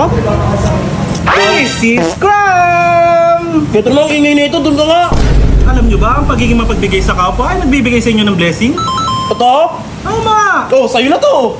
Sarap. Hey, sis Scrum! Ito lang ingay na ito, doon ka nga. Alam nyo ba, ang pagiging mapagbigay sa kapwa ay nagbibigay sa inyo ng blessing? Totoo? Tama! Oh, sa'yo na to.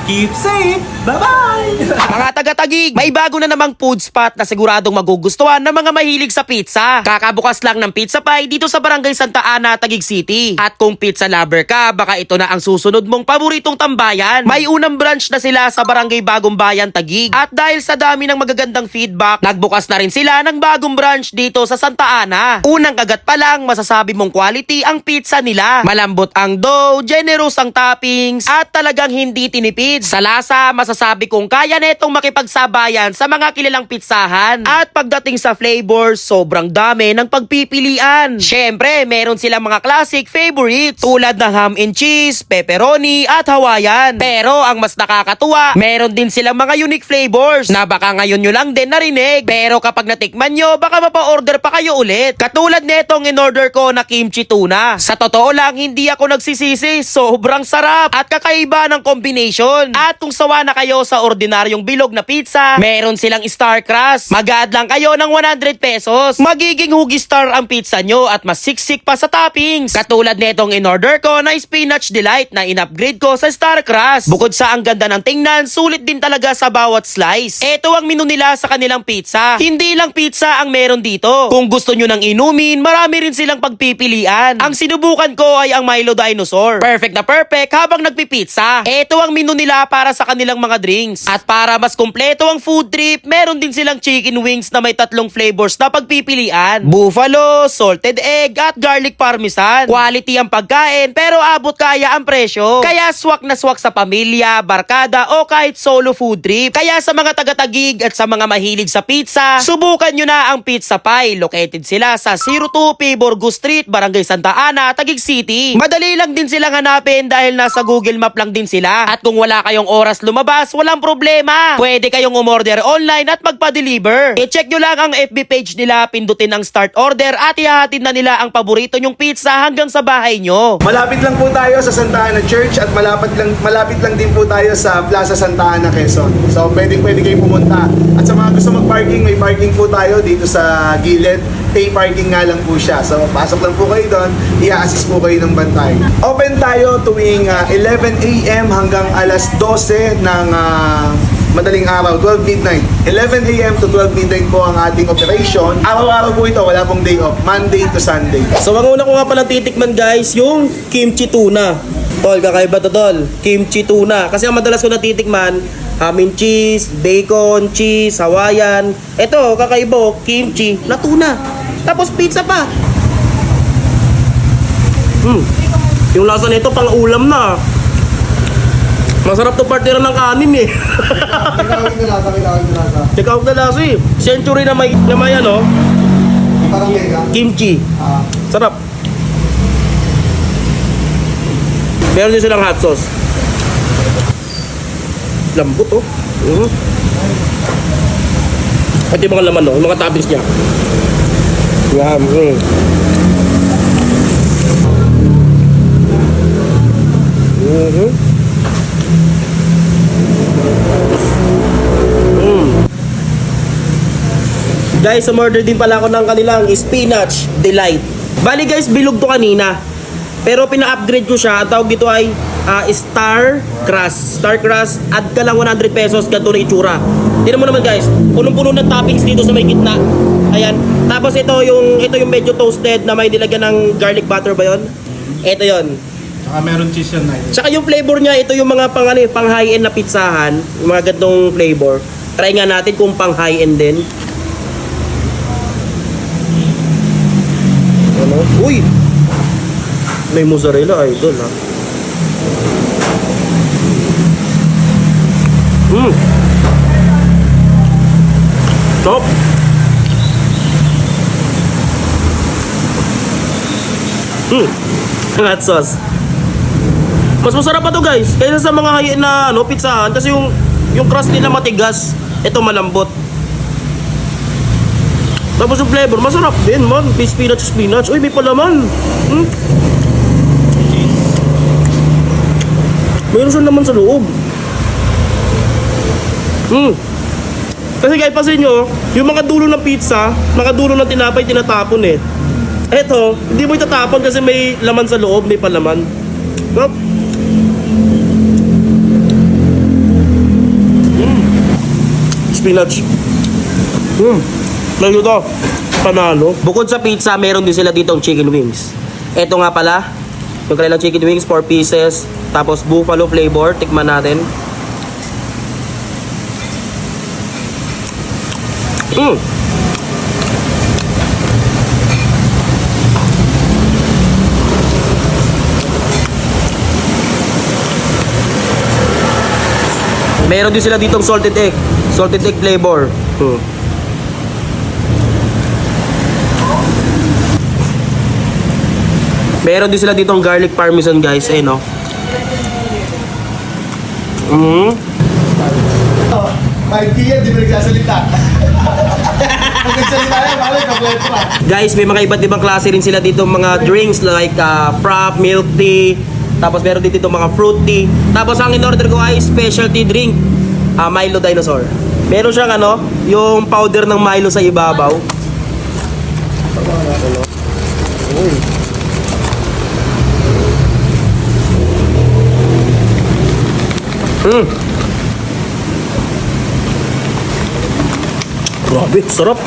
Keep safe! Bye-bye! Mga taga-Taguig, may bago na namang food spot na siguradong magugustuhan ng mga mahilig sa pizza. Kakabukas lang ng Pizza Pie dito sa Barangay Santa Ana, Taguig City. At kung pizza lover ka, baka ito na ang susunod mong paboritong tambayan. May unang branch na sila sa Barangay Bagong Bayan, Taguig. At dahil sa dami ng magagandang feedback, nagbukas na rin sila ng bagong branch dito sa Santa Ana. Unang kagat pa lang, masasabi mong quality ang pizza nila. Malambot ang dough, generous ang toppings, at talagang hindi tinipid. Sa lasa, masasabi kong kaya netong makipagsabayan sa mga kilalang pizzahan. At pagdating sa flavors, sobrang dami ng pagpipilian. Syempre, meron silang mga classic favorites tulad ng ham and cheese, pepperoni at Hawaiian. Pero ang mas nakakatuwa, meron din silang mga unique flavors na baka ngayon nyo lang din narinig. Pero kapag natikman nyo, baka mapa-order pa kayo ulit. Katulad netong in-order ko na kimchi tuna. Sa totoo lang, hindi ako nagsisisi. Sobrang sarap at kakaiba ng combination. At kung sawa na kayo sa ordinaryong bilog na pizza, meron silang star crust. Mag-add lang kayo ng 100 pesos. Magiging hugi star ang pizza nyo at mas siksik pa sa toppings. Katulad netong in-order ko na spinach delight na in-upgrade ko sa star crust. Bukod sa ang ganda ng tingnan, sulit din talaga sa bawat slice. Ito ang menu nila sa kanilang pizza. Hindi lang pizza ang meron dito. Kung gusto nyo ng inumin, marami rin silang pagpipilian. Ang sinubukan ko ay ang Milo Dinosaur. Perfect na perfect habang nagpipizza. Ito ang menu nila para sa kanilang mga drinks. At para mas kumpleto ang food trip, meron din silang chicken wings na may 3 flavors na pagpipilian. Buffalo, salted egg, at garlic parmesan. Quality ang pagkain pero abot kaya ang presyo. Kaya swak na swak sa pamilya, barkada o kahit solo food trip. Kaya sa mga taga-Taguig at sa mga mahilig sa pizza, subukan nyo na ang Pizza Pie. Located sila sa 02P Borgo Street, Barangay Santa Ana, Taguig City. Madali lang din silang hanapin dahil nasa Google Map lang din sila. At kung wala kayong oras lumabas, walang problema. Pwede kayong umorder online at magpa-deliver. I-check nyo lang ang FB page nila, pindutin ang start order at ihahatid na nila ang paborito nyong pizza hanggang sa bahay nyo. Malapit lang po tayo sa Santa Ana Church at malapit lang din po tayo sa Plaza Santa Ana, Quezon. So pwede kayong pumunta. At sa mga gusto mag-parking, may parking po tayo dito sa gilid. Pay parking nga lang po siya. So pasok lang po kayo doon, i-assist po kayo ng bantay. Open tayo tuwing 11 a.m. hanggang alas 12 ng madaling araw, 12 midnight. 11 a.m. to 12 midnight po ang ating operation. Araw-araw po ito, wala pong day off. Monday to Sunday. So, ang una ko nga palang titikman guys, yung kimchi tuna. Tol, kakaiba to tol. Kimchi tuna. Kasi ang madalas ko natitikman, ham and cheese, bacon, cheese, Hawaiian. Ito, kakaiba, kimchi na tuna. Tapos pizza pa. Yung lasa nito pang ulam na. Masarap to partner ng kanin eh. Check out na lasa eh. Century na may ano, kimchi. Sarap. Meron din silang hot sauce. Lambot oh. At yung mga laman oh, yung mga toppings niya. Yan. Guys, umorder din pala ako ng kanilang spinach delight. Bali guys, bilog to kanina. Pero pina-upgrade ko siya. Ang tawag dito ay star crust. Star crust, add ka lang 100 pesos, ganito na itsura. Tignan mo naman guys, punong-puno ng toppings dito sa may gitna. Ayan. Tapos ito yung medyo toasted na may nilagyan ng garlic butter ba yun? Ito yun. Saka meron cheese yan na. Tsaka yung flavor niya, ito yung mga pang high-end na pizzahan. Yung mga gantong flavor. Try nga natin kung pang high-end din. Ano? Uy! May mozzarella idol ha. Top! Hot sauce. Mas masarap pa to guys kaysa sa mga high-end na pizzahan kasi yung crust nila matigas. Ito malambot. Tapos yung flavor, masarap din man. Spinach. Uy, may palaman. Mayroon siya naman sa loob. Kasi guys, pasin nyo, yung mga dulo ng pizza, mga dulo ng tinapay, tinatapon eh. Eto, hindi mo itatapon kasi may laman sa loob, may palaman. Well, spinach. Lalo to, panalo. Bukod sa pizza, meron din sila ditong chicken wings. Eto nga pala, yung kanilang chicken wings, 4 pieces, tapos buffalo flavor, tikman natin. Meron din sila ditong salted egg flavor. Meron din sila ditong garlic parmesan guys, eh no. Idea, di ba nagsasalita? Pag nagsalita yan, malay, kompleto pa. Guys, may mga iba't ibang klase rin sila dito mga drinks like frap, milk tea, tapos meron din dito mga fruit tea. Tapos ang in-order ko ay specialty drink, Milo Dinosaur. Meron siyang ano, yung powder ng Milo sa ibabaw. Grabe, sarap.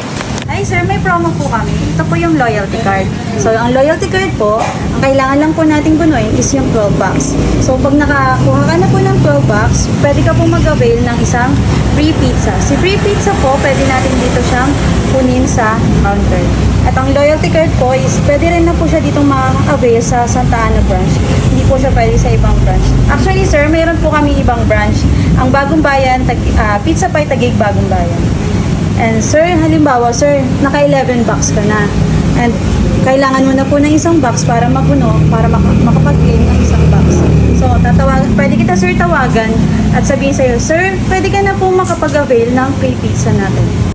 Hi sir, may promo po kami. Ito po yung loyalty card. So, ang loyalty card po, ang kailangan lang po nating bunuin is yung 12 bucks. So, pag nakakuha ka na po ng 12 bucks, pwede ka po mag-avail ng isang free pizza. Si free pizza po, pwede natin dito siyang kunin sa counter. At ang loyalty card po is pwede rin na po siya ditong makaka-avail sa Santa Ana branch. Hindi po siya pwede sa ibang branch. Actually sir, mayroon po kami ibang branch. Ang Bagong Bayan, Pizza Pie Taguig Bagong Bayan. And sir, halimbawa, sir, naka 11 bucks ka na. And kailangan mo na po ng isang box para mapuno, para makapag-claim ng isang box. So, pwede kita sir tawagan at sabihin sa'yo, sir, pwede ka na po makapag-avail ng free pizza natin.